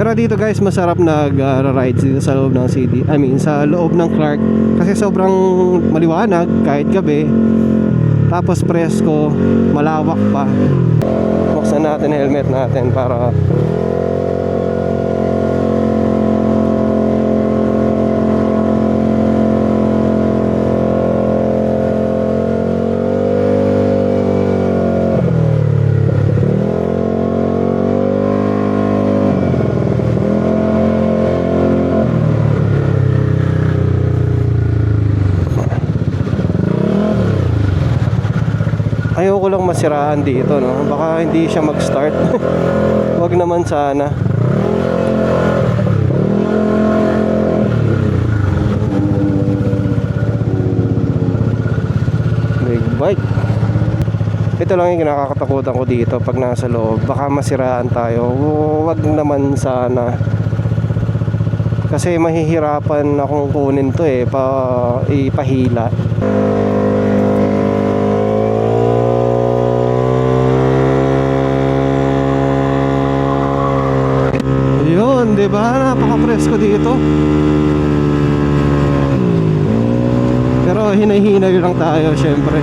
Pero dito guys, masarap nag-rides dito sa loob ng city. I mean, sa loob ng Clark. Kasi sobrang maliwanag kahit gabi. Tapos presko, malawak pa. Buksan natin helmet natin para ayoko lang masiraan dito, no? Baka hindi siya mag-start. Wag naman sana. Big bike. Ito lang yung nakakatakutan ko dito pag nasa loob. Baka masiraan tayo. Wag naman sana. Kasi mahihirapan akong kunin to ipahila. Yun, di ba? Napaka-presko dito. Pero hinay-hinay lang tayo, syempre.